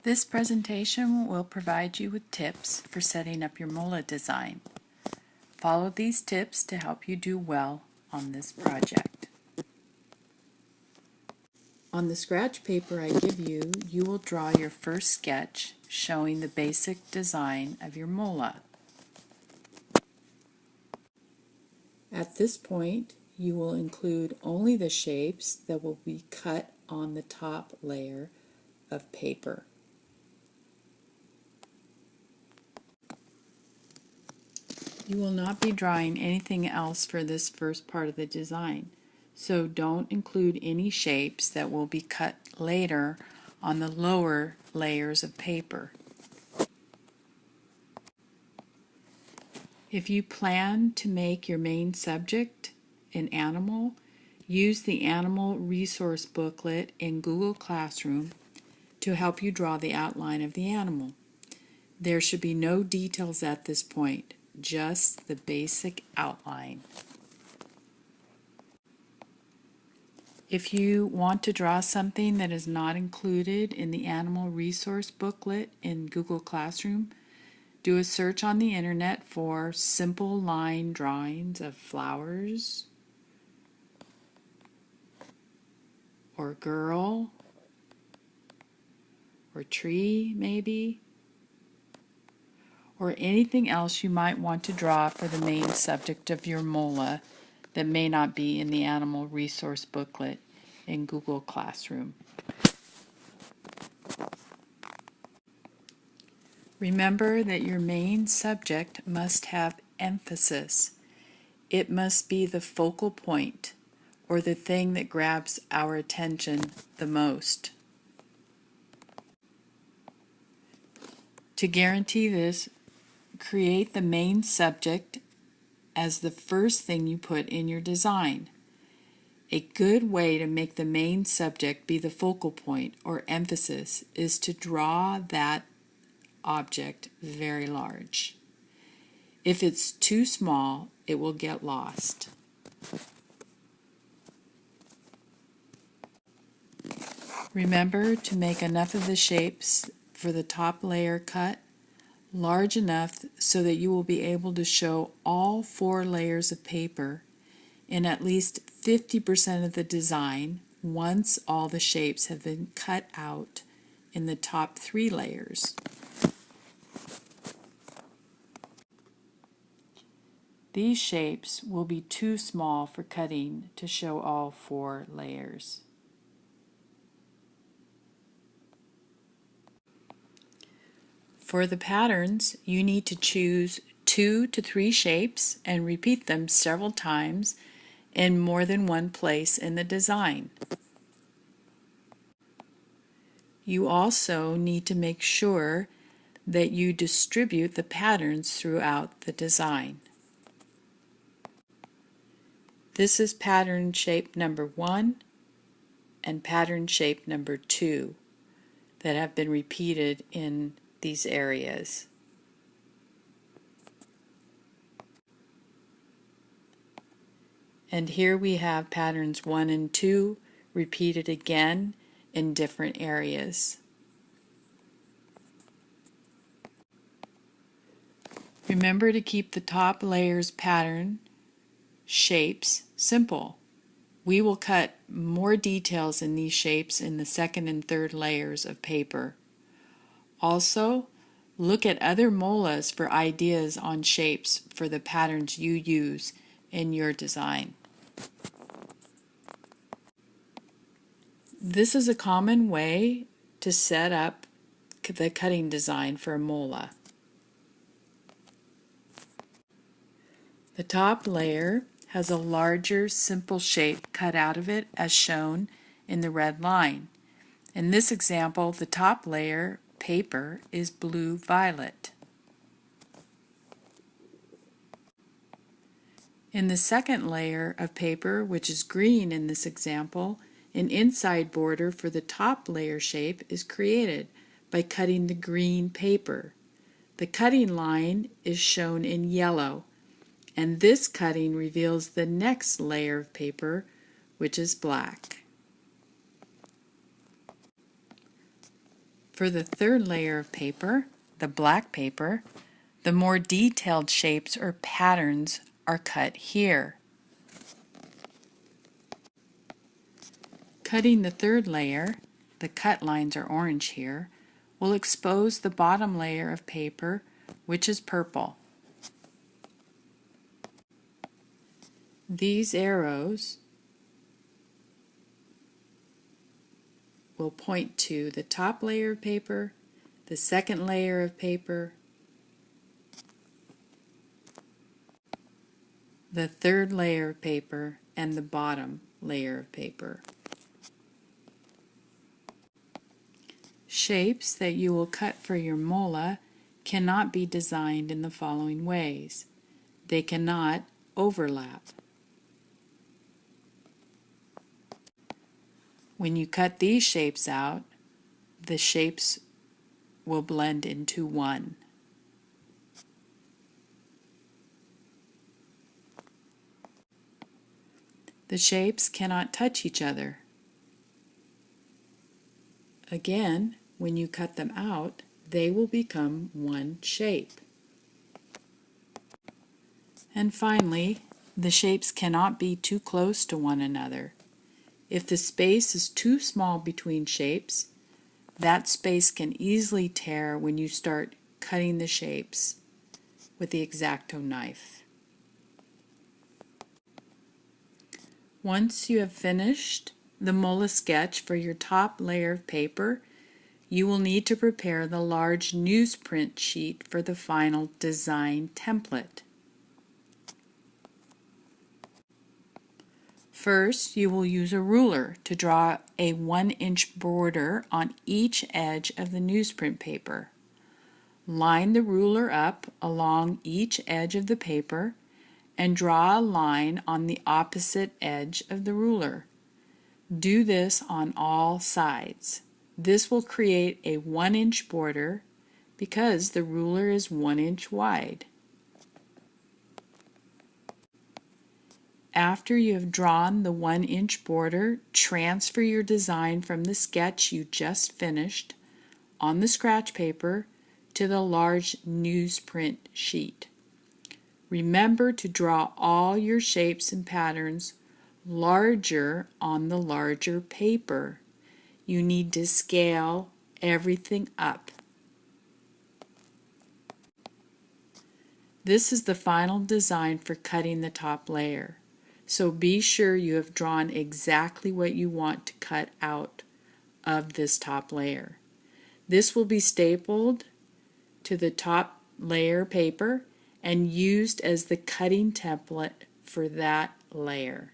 This presentation will provide you with tips for setting up your Mola design. Follow these tips to help you do well on this project. On the scratch paper I give you, you will draw your first sketch showing the basic design of your Mola. At this point, you will include only the shapes that will be cut on the top layer of paper. You will not be drawing anything else for this first part of the design, so don't include any shapes that will be cut later on the lower layers of paper. If you plan to make your main subject an animal, use the animal resource booklet in Google Classroom to help you draw the outline of the animal. There should be no details at this point, just the basic outline. If you want to draw something that is not included in the animal resource booklet in Google Classroom, do a search on the internet for simple line drawings of flowers or girl or tree maybe, or anything else you might want to draw for the main subject of your Mola that may not be in the animal resource booklet in Google Classroom. Remember that your main subject must have emphasis. It must be the focal point, or the thing that grabs our attention the most. To guarantee this, create the main subject as the first thing you put in your design. A good way to make the main subject be the focal point or emphasis is to draw that object very large. If it's too small, it will get lost. Remember to make enough of the shapes for the top layer cut large enough so that you will be able to show all 4 layers of paper in at least 50% of the design once all the shapes have been cut out in the top 3 layers. These shapes will be too small for cutting to show all 4 layers. For the patterns, you need to choose 2 to 3 shapes and repeat them several times in more than one place in the design. You also need to make sure that you distribute the patterns throughout the design. This is pattern shape number 1 and pattern shape number 2 that have been repeated in these areas. And here we have patterns 1 and 2 repeated again in different areas. Remember to keep the top layers pattern shapes simple. We will cut more details in these shapes in the second and third layers of paper. Also, look at other Molas for ideas on shapes for the patterns you use in your design. This is a common way to set up the cutting design for a Mola. The top layer has a larger, simple shape cut out of it as shown in the red line. In this example, the top layer paper is blue-violet. In the second layer of paper, which is green in this example, an inside border for the top layer shape is created by cutting the green paper. The cutting line is shown in yellow, and this cutting reveals the next layer of paper, which is black. For the third layer of paper, the black paper, the more detailed shapes or patterns are cut here. Cutting the third layer, the cut lines are orange here, will expose the bottom layer of paper, which is purple. These arrows will point to the top layer of paper, the second layer of paper, the third layer of paper, and the bottom layer of paper. Shapes that you will cut for your mola cannot be designed in the following ways. They cannot overlap. When you cut these shapes out, the shapes will blend into one. The shapes cannot touch each other. Again, when you cut them out, they will become one shape. And finally, the shapes cannot be too close to one another. If the space is too small between shapes, that space can easily tear when you start cutting the shapes with the X-Acto knife. Once you have finished the mola sketch for your top layer of paper, you will need to prepare the large newsprint sheet for the final design template. First, you will use a ruler to draw a 1-inch border on each edge of the newsprint paper. Line the ruler up along each edge of the paper and draw a line on the opposite edge of the ruler. Do this on all sides. This will create a 1-inch border because the ruler is 1 inch wide. After you have drawn the 1-inch border, transfer your design from the sketch you just finished on the scratch paper to the large newsprint sheet. Remember to draw all your shapes and patterns larger on the larger paper. You need to scale everything up. This is the final design for cutting the top layer. So be sure you have drawn exactly what you want to cut out of this top layer. This will be stapled to the top layer paper and used as the cutting template for that layer.